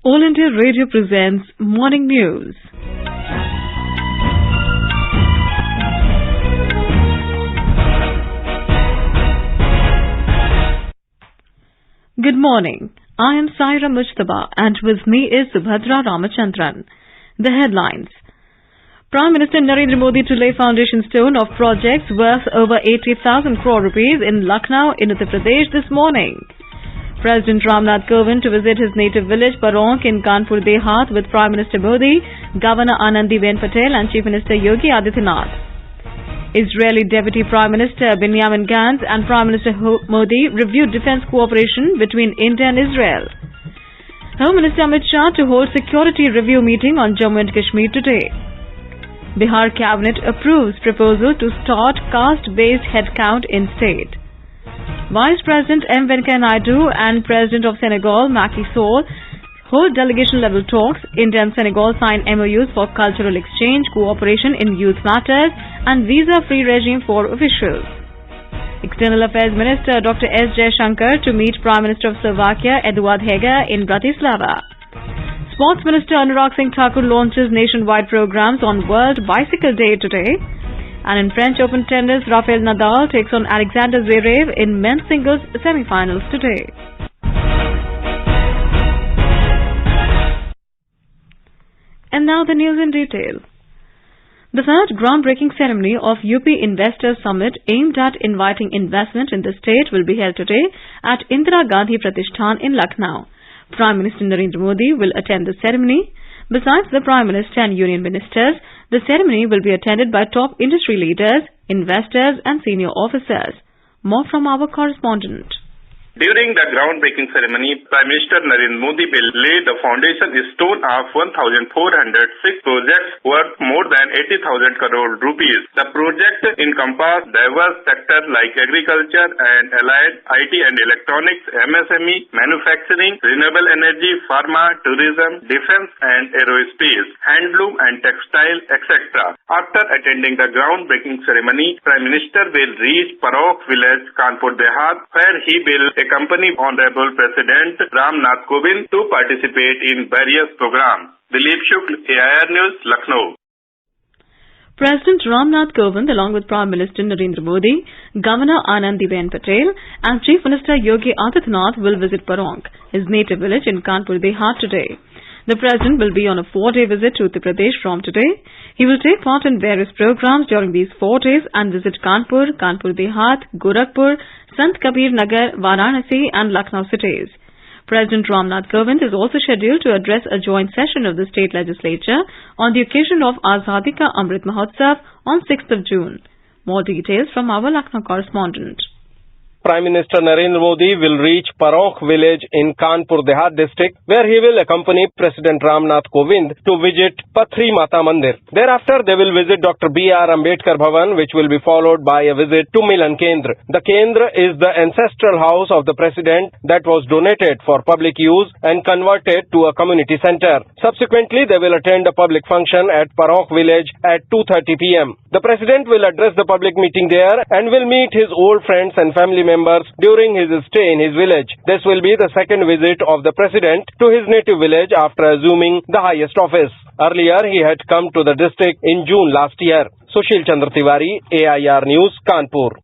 All India Radio presents Morning News. Good morning. I am Saira Mujtaba and with me is Subhadra Ramachandran. The headlines. Prime Minister Narendra Modi to lay foundation stone of projects worth over 80,000 crore rupees in Lucknow in Uttar Pradesh this morning. President Ramnath Kovind to visit his native village Paronk in Kanpur Dehat with Prime Minister Modi, Governor Anandiben Patel and Chief Minister Yogi Adityanath. Israeli Deputy Prime Minister Benjamin Gantz and Prime Minister Modi reviewed defence cooperation between India and Israel. Home Minister Amit Shah to hold security review meeting on Jammu and Kashmir today. Bihar Cabinet approves proposal to start caste-based headcount in state. Vice President M. Venkaiah Naidu and President of Senegal, Macky Sall, hold delegation-level talks. India and Senegal sign MOUs for cultural exchange, cooperation in youth matters and visa-free regime for officials. External Affairs Minister Dr. S. Jaishankar to meet Prime Minister of Slovakia, Eduard Heger, in Bratislava. Sports Minister Anurag Singh Thakur launches nationwide programs on World Bicycle Day today. And in French Open tennis, Rafael Nadal takes on Alexander Zverev in men's singles semi-finals today. And now the news in detail. The third groundbreaking ceremony of UP Investors Summit aimed at inviting investment in the state will be held today at Indira Gandhi Pratishthan in Lucknow. Prime Minister Narendra Modi will attend the ceremony. Besides the Prime Minister and Union Ministers, the ceremony will be attended by top industry leaders, investors and senior officers. More from our correspondent. During the groundbreaking ceremony, Prime Minister Narendra Modi will lay the foundation stone of 1,406 projects worth more than 80,000 crore rupees. The project encompass diverse sectors like agriculture and allied, IT and electronics, MSME, manufacturing, renewable energy, pharma, tourism, defense and aerospace, handloom and textile, etc. After attending the groundbreaking ceremony, Prime Minister will reach Parok village, Kanpur Dehat, where he will accompany Honorable President Ramnath Kovind to participate in various programs. Dilip Shukla, AIR News, Lucknow. President Ramnath Kovind along with Prime Minister Narendra Modi, Governor Anandiben Patel and Chief Minister Yogi Adityanath will visit Paronk, his native village in Kanpur Dehat today. The President will be on a 4-day visit to Uttar Pradesh from today. He will take part in various programs during these 4 days and visit Kanpur, Kanpur Dehat, Gorakhpur, Sant Kabir Nagar, Varanasi and Lucknow cities. President Ramnath Kovind is also scheduled to address a joint session of the state legislature on the occasion of Azadi Ka Amrit Mahotsav on 6th of June. More details from our Lucknow correspondent. Prime Minister Narendra Modi will reach Paronk village in Kanpur Dehat district, where he will accompany President Ramnath Kovind to visit Pathri Mata Mandir. Thereafter, they will visit Dr. B.R. Ambedkar Bhavan, which will be followed by a visit to Milan Kendra. The Kendra is the ancestral house of the President that was donated for public use and converted to a community center. Subsequently, they will attend a public function at Paronk village at 2:30 p.m. The President will address the public meeting there and will meet his old friends and family members during his stay in his village. This will be the second visit of the President to his native village after assuming the highest office. Earlier, he had come to the district in June last year. Sushil Chandra Tiwari, AIR News, Kanpur.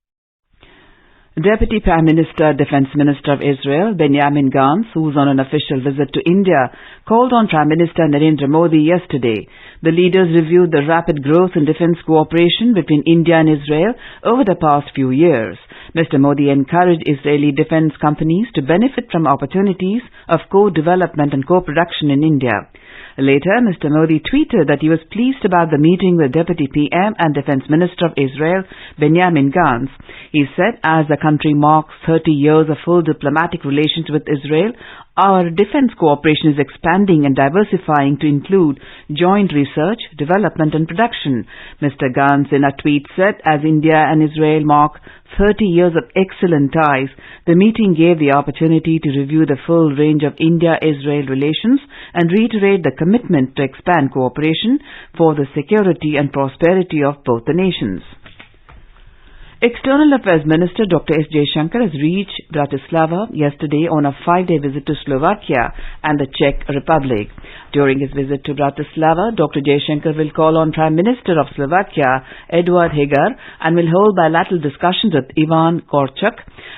Deputy Prime Minister, Defence Minister of Israel, Benjamin Gantz, who was on an official visit to India, called on Prime Minister Narendra Modi yesterday. The leaders reviewed the rapid growth in defence cooperation between India and Israel over the past few years. Mr. Modi encouraged Israeli defence companies to benefit from opportunities of co-development and co-production in India. Later, Mr. Modi tweeted that he was pleased about the meeting with Deputy PM and Defence Minister of Israel, Benjamin Gantz. He said, as the country marks 30 years of full diplomatic relations with Israel, our defence cooperation is expanding and diversifying to include joint research, development and production. Mr. Gantz in a tweet said, as India and Israel mark 30 years of excellent ties, the meeting gave the opportunity to review the full range of India-Israel relations and reiterate the commitment to expand cooperation for the security and prosperity of both the nations. External Affairs Minister Dr. S. Jaishankar has reached Bratislava yesterday on a 5-day visit to Slovakia and the Czech Republic. During his visit to Bratislava, Dr. Jaishankar will call on Prime Minister of Slovakia, Eduard Heger, and will hold bilateral discussions with Ivan Korčok,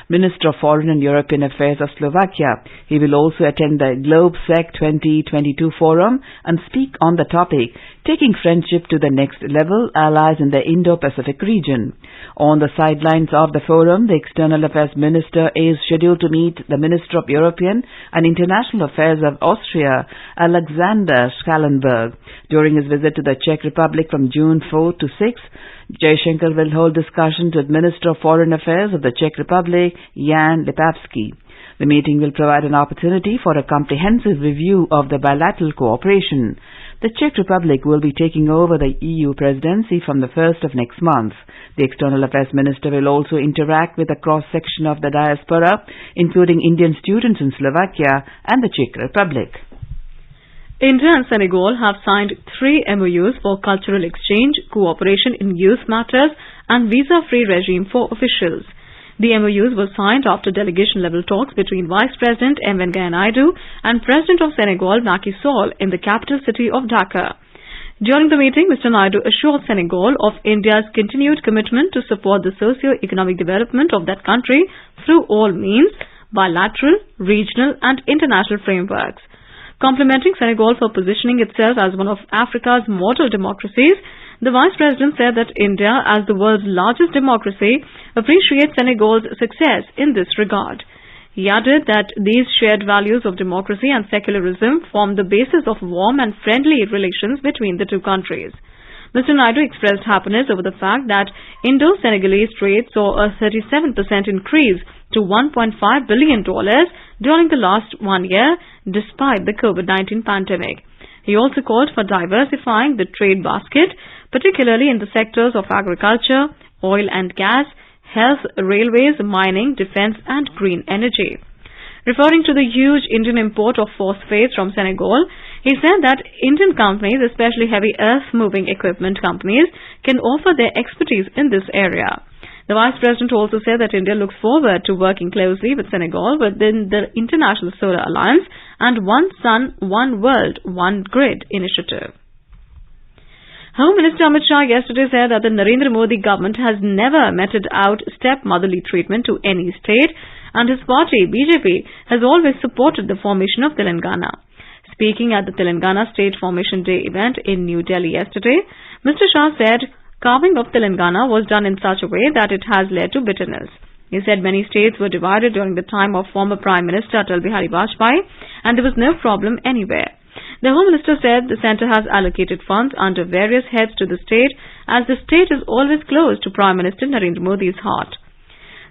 Minister of Foreign and European Affairs of Slovakia. He will also attend the GlobeSec 2022 forum and speak on the topic, taking friendship to the next level, allies in the Indo-Pacific region. On the sidelines of the forum, the External Affairs Minister is scheduled to meet the Minister of European and International Affairs of Austria, Alexander Schallenberg. During his visit to the Czech Republic from June 4 to 6, Jaishankar will hold discussions with Minister of Foreign Affairs of the Czech Republic, Jan Lipavsky. The meeting will provide an opportunity for a comprehensive review of the bilateral cooperation. The Czech Republic will be taking over the EU presidency from the 1st of next month. The External Affairs Minister will also interact with a cross-section of the diaspora, including Indian students in Slovakia and the Czech Republic. India and Senegal have signed 3 MOUs for cultural exchange, cooperation in youth matters and visa-free regime for officials. The MOUs were signed after delegation-level talks between Vice President M. Venkaiah Naidu and President of Senegal, Macky Sall, in the capital city of Dhaka. During the meeting, Mr. Naidu assured Senegal of India's continued commitment to support the socio-economic development of that country through all means, bilateral, regional and international frameworks. Complimenting Senegal for positioning itself as one of Africa's model democracies, the Vice President said that India, as the world's largest democracy, appreciates Senegal's success in this regard. He added that these shared values of democracy and secularism form the basis of warm and friendly relations between the two countries. Mr. Naidu expressed happiness over the fact that Indo-Senegalese trade saw a 37% increase to $1.5 billion during the last 1 year, despite the COVID-19 pandemic. He also called for diversifying the trade basket, particularly in the sectors of agriculture, oil and gas, health, railways, mining, defense and green energy. Referring to the huge Indian import of phosphates from Senegal, he said that Indian companies, especially heavy earth-moving equipment companies, can offer their expertise in this area. The Vice President also said that India looks forward to working closely with Senegal within the International Solar Alliance and One Sun, One World, One Grid initiative. Home Minister Amit Shah yesterday said that the Narendra Modi government has never meted out stepmotherly treatment to any state, and his party, BJP, has always supported the formation of Telangana. Speaking at the Telangana State Formation Day event in New Delhi yesterday, Mr. Shah said carving of Telangana was done in such a way that it has led to bitterness. He said many states were divided during the time of former Prime Minister Atal Bihari Vajpayee, and there was no problem anywhere. The Home Minister said the centre has allocated funds under various heads to the state, as the state is always close to Prime Minister Narendra Modi's heart.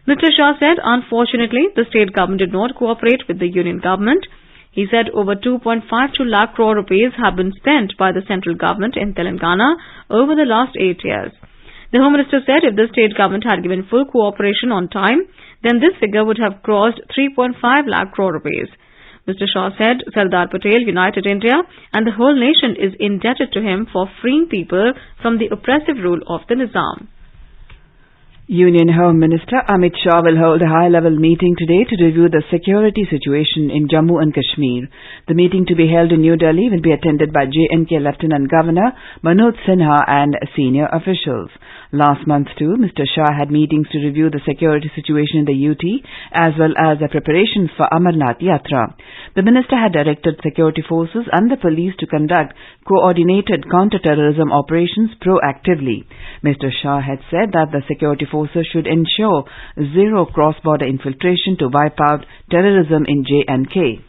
Mr. Shah said, unfortunately, the state government did not cooperate with the union government. He said over 2.52 lakh crore rupees have been spent by the central government in Telangana over the last 8 years. The Home Minister said if the state government had given full cooperation on time, then this figure would have crossed 3.5 lakh crore rupees. Mr. Shah said Sardar Patel united India and the whole nation is indebted to him for freeing people from the oppressive rule of the Nizam. Union Home Minister Amit Shah will hold a high-level meeting today to review the security situation in Jammu and Kashmir. The meeting to be held in New Delhi will be attended by J&K Lieutenant Governor Manoj Sinha and senior officials. Last month too, Mr. Shah had meetings to review the security situation in the UT as well as the preparations for Amarnath Yatra. The minister had directed security forces and the police to conduct coordinated counter-terrorism operations proactively. Mr. Shah had said that the security forces should ensure zero cross-border infiltration to wipe out terrorism in J&K.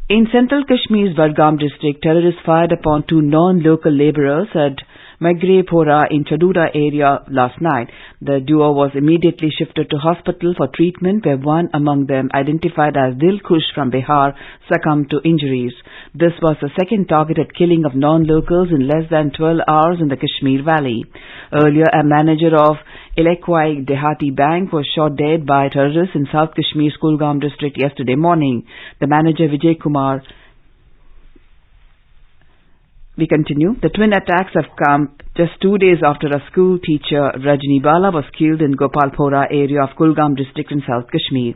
In central Kashmir's Budgam district, terrorists fired upon 2 non-local labourers at Magrepora in Chadura area last night. The duo was immediately shifted to hospital for treatment, where one among them, identified as Dilkhush from Bihar, succumbed to injuries. This was the second targeted killing of non-locals in less than 12 hours in the Kashmir Valley. Earlier, a manager of Elekwai Dehati Bank was shot dead by terrorists in South Kashmir's Kulgam district yesterday morning. The manager, Vijay Kumar, We continue. The twin attacks have come just 2 days after a school teacher, Rajni Bala, was killed in Gopalpora area of Kulgam district in South Kashmir.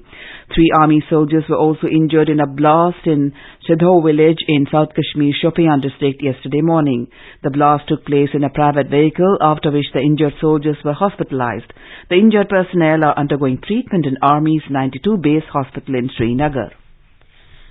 3 army soldiers were also injured in a blast in Chedho village in South Kashmir, Shopian district yesterday morning. The blast took place in a private vehicle, after which the injured soldiers were hospitalized. The injured personnel are undergoing treatment in Army's 92 base hospital in Srinagar.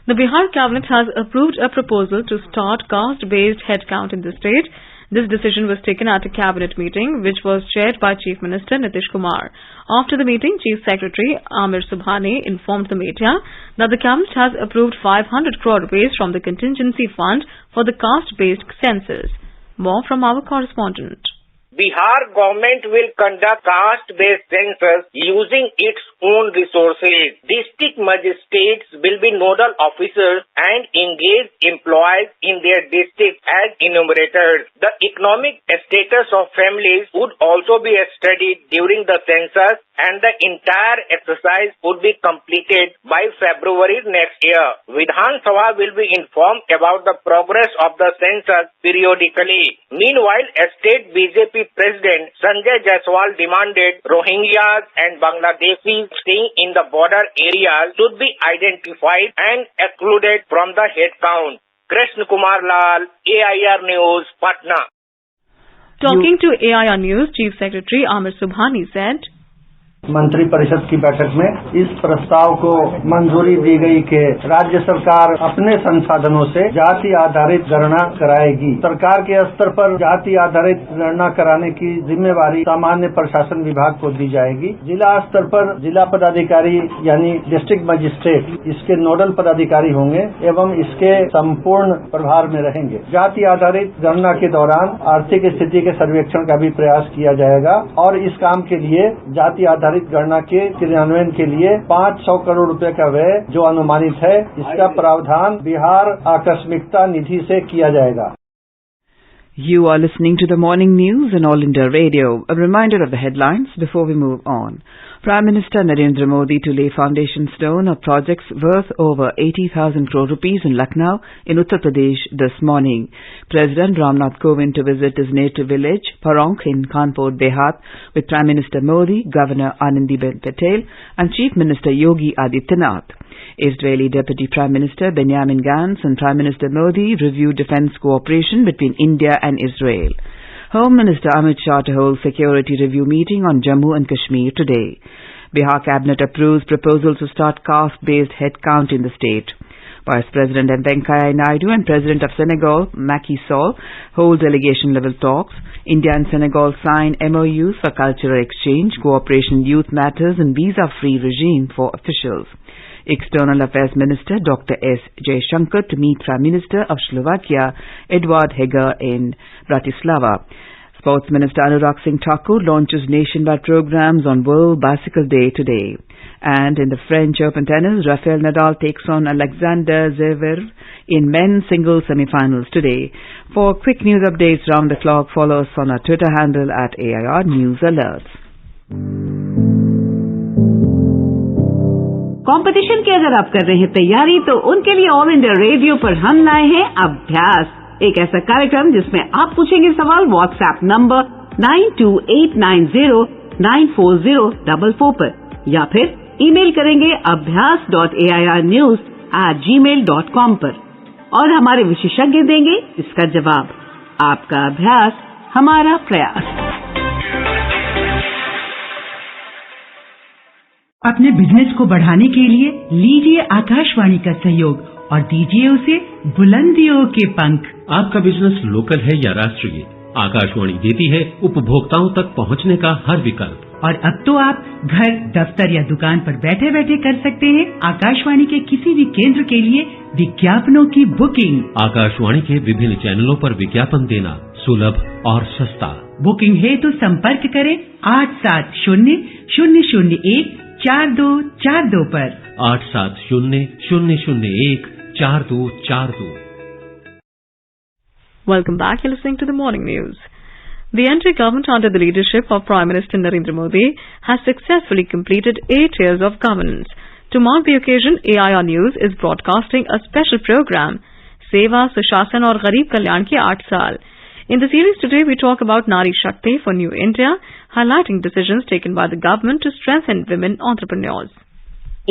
The Bihar cabinet has approved a proposal to start caste-based headcount in the state. This decision was taken at a cabinet meeting which was chaired by Chief Minister Nitish Kumar. After the meeting, Chief Secretary Amir Subhani informed the media that the cabinet has approved 500 crore rupees from the contingency fund for the caste-based census. More from our correspondent. Bihar government will conduct caste-based census using its own resources. District magistrates will be nodal officers and engage employees in their district as enumerators. The economic status of families would also be studied during the census, and the entire exercise would be completed by February next year. Vidhan Sabha will be informed about the progress of the census periodically. Meanwhile, State BJP President Sanjay Jaiswal demanded Rohingyas and Bangladeshis staying in the border areas should be identified and excluded from the head count. Krishna Kumar Lal, AIR News, Patna. Talking to AIR News, Chief Secretary Amir Subhani said, मंत्री परिषद की बैठक में इस प्रस्ताव को मंजूरी दी गई कि राज्य सरकार अपने संसाधनों से जाति आधारित गणना कराएगी। सरकार के स्तर पर जाति आधारित गणना कराने की जिम्मेवारी सामान्य प्रशासन विभाग को दी जाएगी। जिला स्तर पर जिला पदाधिकारी यानी डिस्ट्रिक्ट मजिस्ट्रेट इसके नोडल पदाधिकारी होंगे एवं इसके संपूर्ण प्रभार में रहेंगे। जाति आधारित गणना के दौरान आर्थिक स्थिति के सर्वेक्षण का भी प्रयास किया जाएगा और इस काम के लिए जाति आधारित गणना के क्रियान्वयन के लिए 500 करोड़ रुपए का व्यय जो अनुमानित है, इसका प्रावधान बिहार आकस्मिकता निधि से किया जाएगा। You are listening to the morning news on All India Radio. A reminder of the headlines before we move on. Prime Minister Narendra Modi to lay foundation stone of projects worth over 80,000 crore rupees in Lucknow in Uttar Pradesh this morning. President Ramnath Kovind to visit his native village, Paronk in Kanpur Dehat, with Prime Minister Modi, Governor Anandiben Patel and Chief Minister Yogi Adityanath. Israeli Deputy Prime Minister Benjamin Gantz and Prime Minister Modi reviewed defence cooperation between India and Israel. Home Minister Amit Shah to hold security review meeting on Jammu and Kashmir today. Bihar Cabinet approves proposal to start caste-based head count in the state. Vice President M. Venkaiah Naidu and President of Senegal, Macky Sall, hold delegation-level talks. India and Senegal sign MOUs for cultural exchange, cooperation, youth matters and visa-free regime for officials. External Affairs Minister Dr. S. Jaishankar to meet Prime Minister of Slovakia, Edvard Heger in Bratislava. Sports Minister Anurag Singh Thakur launches nationwide programs on World Bicycle Day today. And in the French Open tennis, Rafael Nadal takes on Alexander Zverev in men's singles semi-finals today. For quick news updates round the clock, follow us on our Twitter handle at AIR News Alerts. Competition की अगर आप कर रहे हैं तैयारी तो उनके लिए ऑल इंडिया रेडियो पर हम लाए हैं अभ्यास, एक ऐसा कार्यक्रम जिसमें आप पूछेंगे सवाल व्हाट्सएप नंबर 9289094044 पर या फिर ईमेल करेंगे abhyas.airnews@gmail.com पर और हमारे विशेषज्ञ देंगे इसका जवाब। आपका अभ्यास हमारा प्रयास। अपने बिजनेस को बढ़ाने के लिए लीजिए आकाशवाणी का सहयोग और दीजिए उसे बुलंदियों के पंख। आपका बिजनेस लोकल है या राष्ट्रीय, आकाशवाणी देती है उपभोक्ताओं तक पहुंचने का हर विकल्प। और अब तो आप घर, दफ्तर या दुकान पर बैठे बैठे कर सकते हैं आकाशवाणी के किसी भी केंद्र के लिए विज्ञापनों की बुकिंग। आकाशवाणी के विभिन्न चैनलों पर विज्ञापन देना सुलभ और सस्ता। बुकिंग है तो संपर्क करें 8700014242 पर 8700014242। Welcome back. You're listening to the morning news. The NDA government under the leadership of Prime Minister Narendra Modi has successfully completed 8 years of governance. To mark the occasion, AIR News is broadcasting a special program, सेवा, सुशासन और गरीब कल्याण के 8 साल. In the series today, we talk about Nari Shakti for New India, highlighting decisions taken by the government to strengthen women entrepreneurs.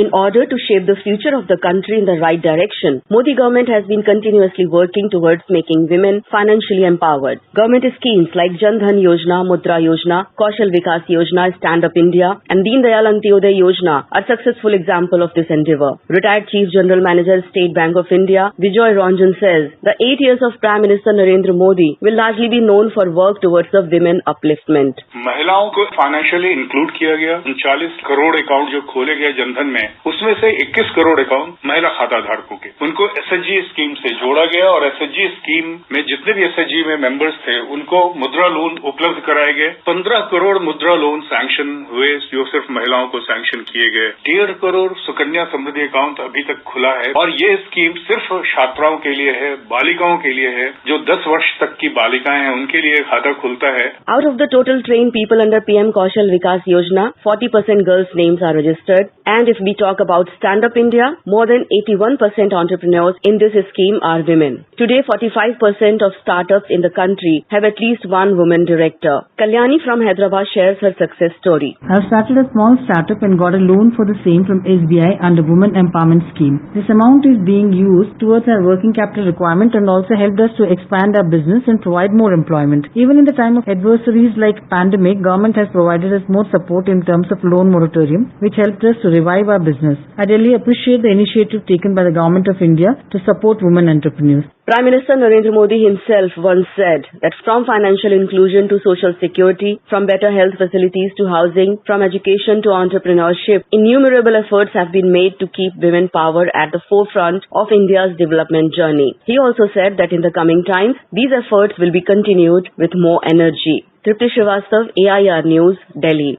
In order to shape the future of the country in the right direction, Modi government has been continuously working towards making women financially empowered. Government schemes like Jan Dhan Yojana, Mudra Yojana, Kaushal Vikas Yojana, Stand Up India and Deen Dayal Antyodaya Yojana are successful example of this endeavor. Retired Chief General Manager State Bank of India, Vijoy Ranjan says, the 8 years of Prime Minister Narendra Modi will largely be known for work towards the women upliftment. महिलाओं को financially include किया गया. 39 crore account जो खोले गए जनधन में, उसमें से 21 करोड़ अकाउंट महिला खाता धारकों के, उनको एसएचजी स्कीम से जोड़ा गया और एसएचजी स्कीम में जितने भी एसएचजी में मेंबर्स थे उनको मुद्रा लोन उपलब्ध कराए गए. 15 करोड़ मुद्रा लोन सैंक्शन हुए जो सिर्फ महिलाओं को सैंक्शन किए गए. 1.5 करोड़ सुकन्या समृद्धि अकाउंट अभी तक खुला है और ये स्कीम सिर्फ छात्राओं के लिए है, बालिकाओं के लिए है. जो 10 वर्ष तक की बालिकाएं हैं उनके लिए खाता खुलता है. Out of the total trained people under PM Kaushal Vikas Yojana, 40% girls' names are registered. And if we talk about Stand Up India, more than 81% entrepreneurs in this scheme are women. Today, 45% of startups in the country have at least one woman director. Kalyani from Hyderabad shares her success story. I started a small startup and got a loan for the same from SBI under Women Empowerment Scheme. This amount is being used towards our working capital requirement and also helped us to expand our business and provide more employment. Even in the time of adversaries like pandemic, government has provided us more support in terms of loan moratorium, which helped us to revive our business. I really appreciate the initiative taken by the Government of India to support women entrepreneurs. Prime Minister Narendra Modi himself once said that from financial inclusion to social security, from better health facilities to housing, from education to entrepreneurship, innumerable efforts have been made to keep women power at the forefront of India's development journey. He also said that in the coming times, these efforts will be continued with more energy. Tripti Srivastav, AIR News, Delhi.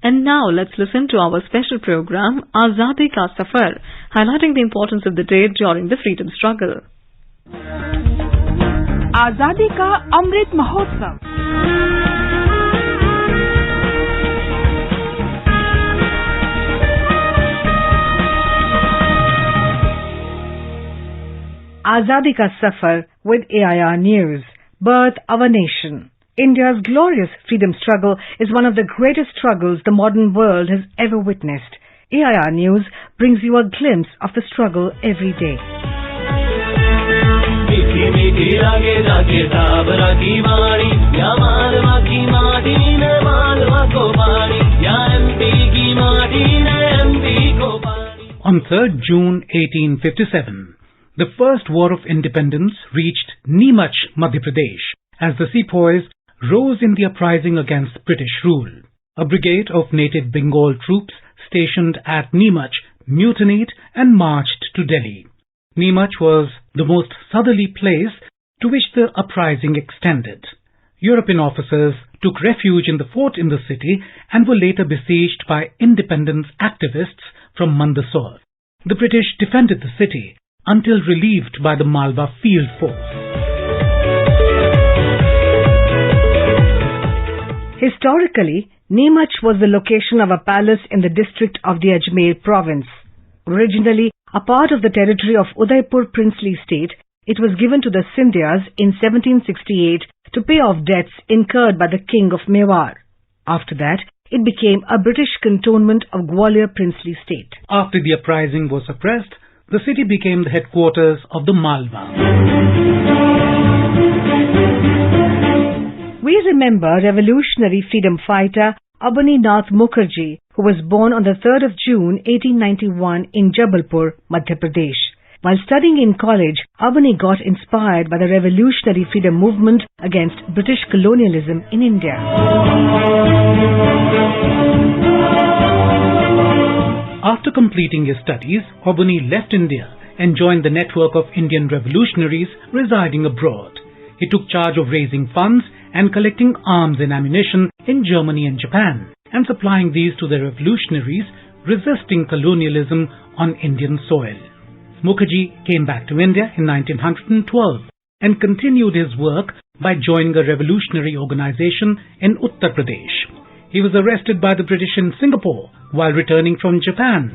And now let's listen to our special program, Azadi Ka Safar, highlighting the importance of the day during the freedom struggle. आजादी का Amrit Mahotsav. Azadi Ka Safar with AIR News. Birth of a Nation. India's glorious freedom struggle is one of the greatest struggles the modern world has ever witnessed. AIR News brings you a glimpse of the struggle every day. On 3rd June 1857, the first War of Independence reached Neemach, Madhya Pradesh, as the sepoys rose in the uprising against British rule. A brigade of native Bengal troops stationed at Neemach mutinied and marched to Delhi. Neemach was the most southerly place to which the uprising extended. European officers took refuge in the fort in the city and were later besieged by independence activists from Mandsaur. The British defended the city until relieved by the Malwa field force. Historically, Neemach was the location of a palace in the district of the Ajmer province. Originally a part of the territory of Udaipur princely state, it was given to the Scindias in 1768 to pay off debts incurred by the king of Mewar. After that, it became a British cantonment of Gwalior princely state. After the uprising was suppressed, the city became the headquarters of the Malwa. We remember revolutionary freedom fighter Abani Nath Mukherjee, who was born on the 3rd of June 1891 in Jabalpur, Madhya Pradesh. While studying in college, Abani got inspired by the revolutionary freedom movement against British colonialism in India. After completing his studies, Abani left India and joined the network of Indian revolutionaries residing abroad. He took charge of raising funds and collecting arms and ammunition in Germany and Japan, and supplying these to the revolutionaries resisting colonialism on Indian soil. Mukherjee came back to India in 1912 and continued his work by joining a revolutionary organization in Uttar Pradesh. He was arrested by the British in Singapore while returning from Japan.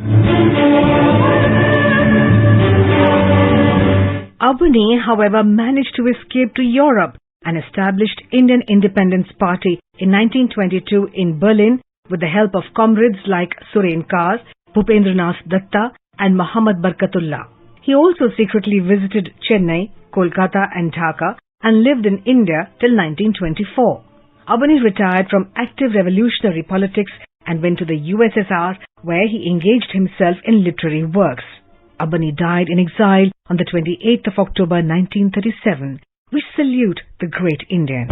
Abani, however, managed to escape to Europe and established Indian Independence Party in 1922 in Berlin with the help of comrades like Suren Kaz, Bhupendranath Datta and Muhammad Barkatullah. He also secretly visited Chennai, Kolkata and Dhaka and lived in India till 1924. Abani retired from active revolutionary politics and went to the USSR where he engaged himself in literary works. Abani died in exile on the 28th of October 1937. We salute the great Indian.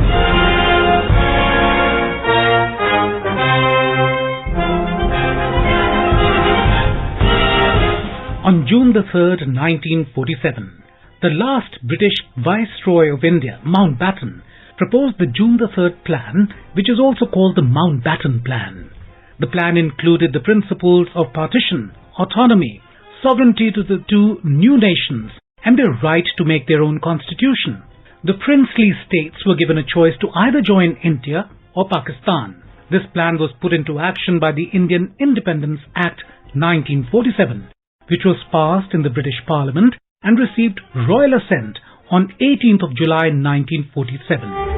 On June the 3rd, 1947, the last British Viceroy of India, Mountbatten, proposed the June the 3rd Plan, which is also called the Mountbatten Plan. The plan included the principles of partition, autonomy, sovereignty to the two new nations, and their right to make their own constitution. The princely states were given a choice to either join India or Pakistan. This plan was put into action by the Indian Independence Act 1947, which was passed in the British Parliament and received royal assent on 18th of July 1947.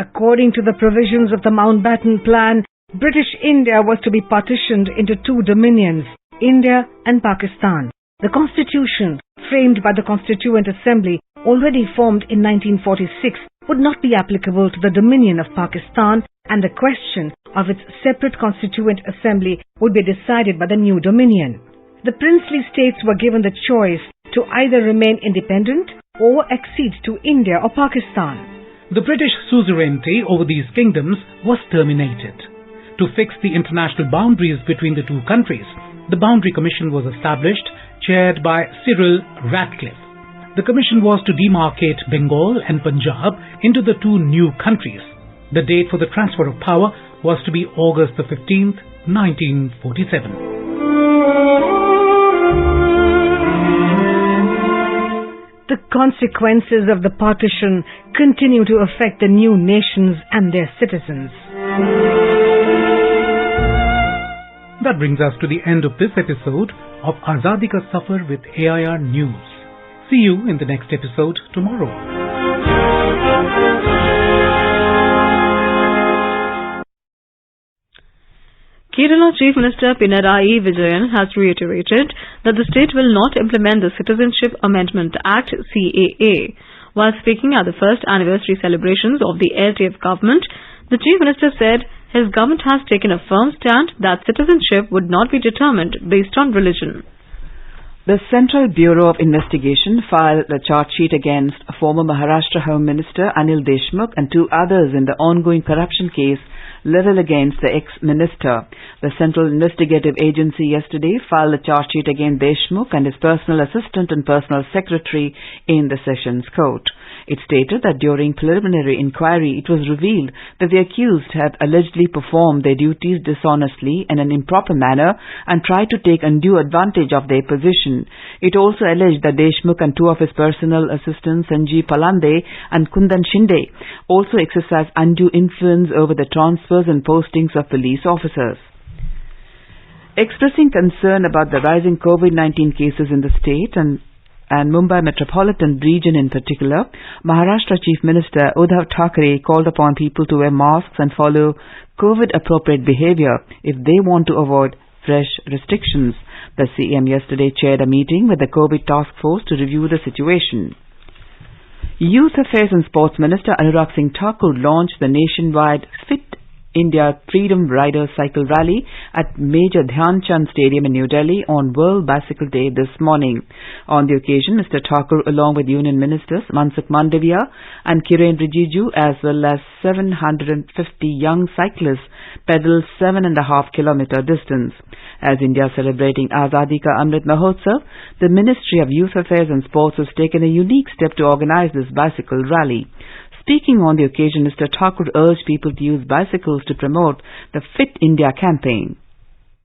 According to the provisions of the Mountbatten Plan, British India was to be partitioned into two dominions, India and Pakistan. The constitution, framed by the Constituent Assembly, already formed in 1946, would not be applicable to the Dominion of Pakistan, and the question of its separate Constituent Assembly would be decided by the new Dominion. The princely states were given the choice to either remain independent or accede to India or Pakistan. The British suzerainty over these kingdoms was terminated. To fix the international boundaries between the two countries, the Boundary Commission was established, chaired by Cyril Ratcliffe. The commission was to demarcate Bengal and Punjab into the two new countries. The date for the transfer of power was to be August the 15th, 1947. The consequences of the partition continue to affect the new nations and their citizens. That brings us to the end of this episode of Azadi Ka Safar with AIR News. See you in the next episode tomorrow. Kerala Chief Minister Pinarayi Vijayan has reiterated that the state will not implement the Citizenship Amendment Act (CAA). While speaking at the first anniversary celebrations of the LTF government, the Chief Minister said his government has taken a firm stand that citizenship would not be determined based on religion. The Central Bureau of Investigation filed a charge sheet against former Maharashtra Home Minister Anil Deshmukh and two others in the ongoing corruption case leveled against the ex-minister. The Central Investigative Agency yesterday filed a charge sheet against Deshmukh and his personal assistant and personal secretary in the Sessions Court. It stated that during preliminary inquiry, it was revealed that the accused had allegedly performed their duties dishonestly in an improper manner and tried to take undue advantage of their position. It also alleged that Deshmukh and two of his personal assistants, Sanjeev Palande and Kundan Shinde, also exercised undue influence over the transfers and postings of police officers. Expressing concern about the rising COVID-19 cases in the state and Mumbai metropolitan region in particular, Maharashtra Chief Minister Uddhav Thackeray called upon people to wear masks and follow COVID-appropriate behavior if they want to avoid fresh restrictions. The CM yesterday chaired a meeting with the COVID task force to review the situation. Youth Affairs and Sports Minister Anurag Singh Thakur launched the nationwide Fit India Freedom Riders Cycle Rally at Major Dhyan Chand Stadium in New Delhi on World Bicycle Day this morning. On the occasion, Mr. Thakur, along with Union Ministers Mansukh Mandavia and Kiren Rijiju, as well as 750 young cyclists, pedaled 7.5 kilometer distance. As India celebrating Azadi Ka Amrit Mahotsav, the Ministry of Youth Affairs and Sports has taken a unique step to organize this bicycle rally. Speaking on the occasion, Mr. Thakur urged people to use bicycles to promote the Fit India campaign.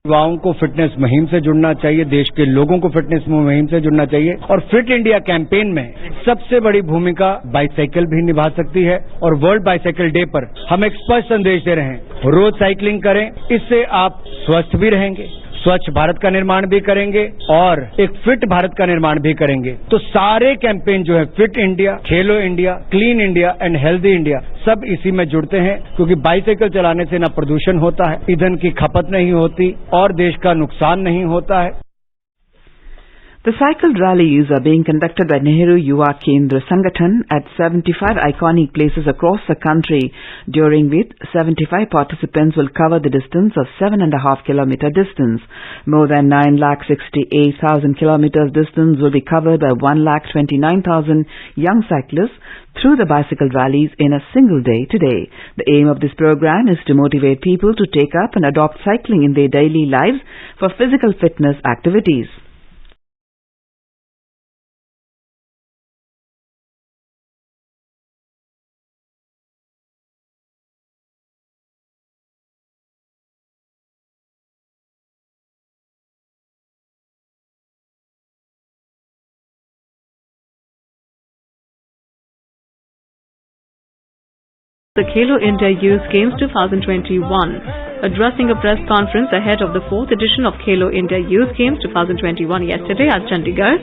युवाओं को fitness मुहिम से जुड़ना चाहिए, देश के लोगों को फिटनेस मुहिम से जुड़ना चाहिए और फिट इंडिया कैंपेन में सबसे बड़ी भूमिका बाइसाइकिल भी निभा सकती है। और वर्ल्ड बाइसाइकिल डे पर हम एक स्पष्ट संदेश दे रहे हैं, रोज साइकिलिंग करें, इससे आप स्वस्थ भी रहेंगे, स्वच्छ भारत का निर्माण भी करेंगे और एक फिट भारत का निर्माण भी करेंगे। तो सारे कैंपेन जो है fit India, Khelo India, clean India and healthy India सब इसी में जुड़ते हैं, क्योंकि बाइसाइकिल चलाने से न प्रदूषण होता है, ईंधन की खपत नहीं होती और देश का नुकसान नहीं होता है। The cycle rallies are being conducted by Nehru Yuva Kendra Sangathan at 75 iconic places across the country, during which 75 participants will cover the distance of 7.5 kilometer distance. More than 9,68,000 kilometers distance will be covered by 1,29,000 young cyclists through the bicycle rallies in a single day today. The aim of this program is to motivate people to take up and adopt cycling in their daily lives for physical fitness activities. The Khelo India Youth Games 2021. Addressing a press conference ahead of the 4th edition of Khelo India Youth Games 2021 yesterday at Chandigarh,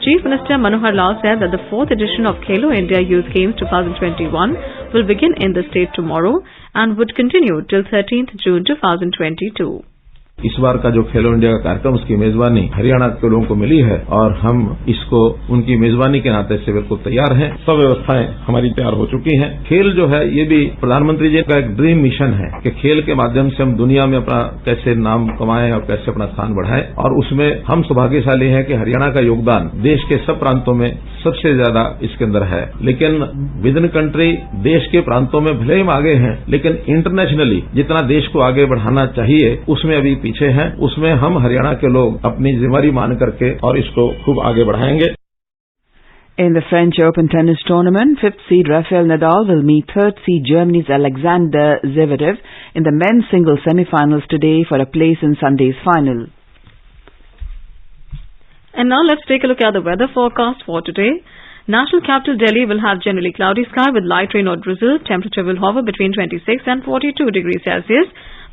Chief Minister Manohar Lal said that the 4th edition of Khelo India Youth Games 2021 will begin in the state tomorrow and would continue till 13th June 2022. इस बार का जो खेलो India का कार्यक्रम उसकी मेजबानी हरियाणा के लोगों को मिली है और हम इसको उनकी मेजबानी के नाते से बिल्कुल तैयार हैं। सब व्यवस्थाएं हमारी तैयार हो चुकी हैं। खेल जो है ये भी प्रधानमंत्री जी का एक ड्रीम मिशन है कि खेल के माध्यम से हम दुनिया में अपना कैसे नाम कमाएं और कैसे अपना स्थान बढ़ाएं, और उसमें हम सौभाग्यशाली हैं कि हरियाणा का योगदान देश के सब प्रांतों में सबसे ज्यादा इसके अंदर है। लेकिन विद इन कंट्री देश के प्रांतों में भले ही हम आगे हैं, लेकिन इंटरनेशनली जितना देश को आगे बढ़ाना चाहिए उसमें अभी पीछे हैं। उसमें हम हरियाणा के लोग अपनी जिम्मेदारी मान करके और इसको खूब आगे बढ़ाएंगे। In the French Open tennis tournament, 5th seed Rafael Nadal will meet 3rd seed Germany's Alexander Zverev in the men's singles semi-finals today for a place in Sunday's final. And now let's take a look at the weather forecast for today. National capital Delhi will have generally cloudy sky with light rain or drizzle. Temperature will hover between 26 and 42 degrees Celsius.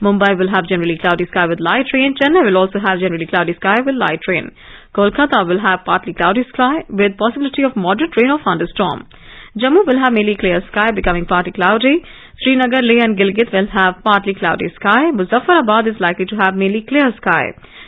Mumbai will have generally cloudy sky with light rain. Chennai will also have generally cloudy sky with light rain. Kolkata will have partly cloudy sky with possibility of moderate rain or thunderstorm. Jammu will have mainly clear sky becoming partly cloudy. Srinagar, Leh and Gilgit will have partly cloudy sky. Muzaffarabad is likely to have mainly clear sky.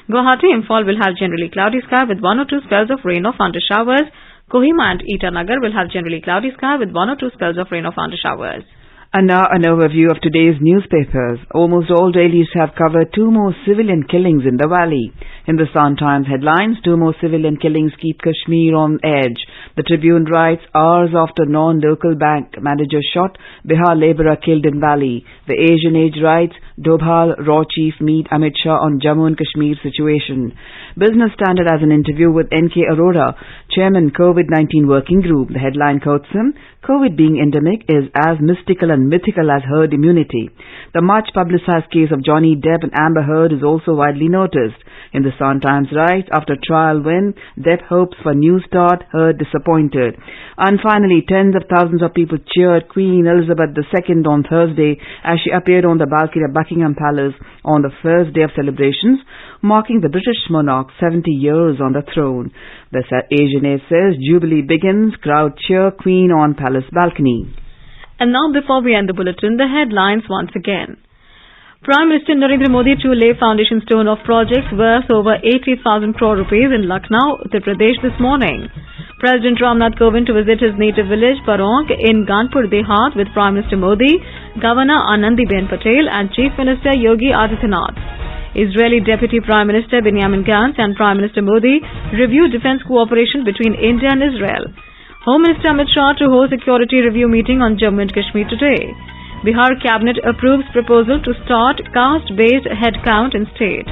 Guwahati, Imphal will have generally cloudy sky with 1 or 2 spells of rain or thunder showers. Kohima and Itanagar will have generally cloudy sky with 1 or 2 spells of rain or thunder showers. And now an overview of today's newspapers. Almost all dailies have covered 2 more civilian killings in the valley. Hindustan Times headlines, 2 more civilian killings keep Kashmir on edge. The Tribune writes, hours after non-local bank manager shot, Bihar labourer killed in valley. The Asian Age writes, Dobhal, Raw Chief meet Amit Shah on Jammu and Kashmir situation. Business Standard has an interview with N.K. Arora, Chairman COVID-19 Working Group. The headline quotes him, COVID being endemic is as mystical and mythical as herd immunity. The much publicized case of Johnny Depp and Amber Heard is also widely noticed. Hindustan Times writes, after trial win, Depp hopes for new start, Heard disappointed. And finally, tens of thousands of people cheered Queen Elizabeth II on Thursday as she appeared on the balcony of Buckingham Palace on the first day of celebrations, marking the British monarch's 70 years on the throne. The Asian Age says, Jubilee begins, crowd cheer Queen on Palace balcony. And now before we end the bulletin, the headlines once again. Prime Minister Narendra Modi to lay foundation stone of projects worth over 80,000 crore rupees in Lucknow, Uttar Pradesh this morning. President Ram Nath Kovind to visit his native village Parong in Kanpur Dehat with Prime Minister Modi, Governor Anandiben Patel and Chief Minister Yogi Adityanath. Israeli Deputy Prime Minister Benjamin Gantz and Prime Minister Modi review defense cooperation between India and Israel. Home Minister Amit Shah to host security review meeting on Jammu and Kashmir today. Bihar Cabinet approves proposal to start caste-based head count in state.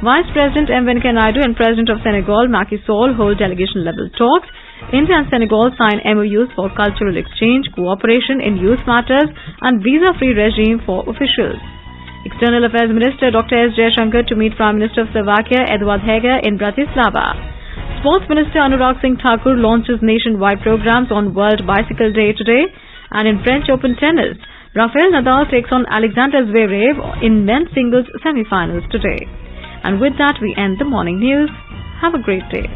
Vice President M. Venkaiah Naidu and President of Senegal Macky Sall hold delegation-level talks. India and Senegal sign MOUs for cultural exchange, cooperation in youth matters and visa-free regime for officials. External Affairs Minister Dr. S. Jaishankar to meet Prime Minister of Slovakia Eduard Heger in Bratislava. Sports Minister Anurag Singh Thakur launches nationwide programs on World Bicycle Day today. And in French Open tennis, Rafael Nadal takes on Alexander Zverev in men's singles semi-finals today. And with that, we end the morning news. Have a great day.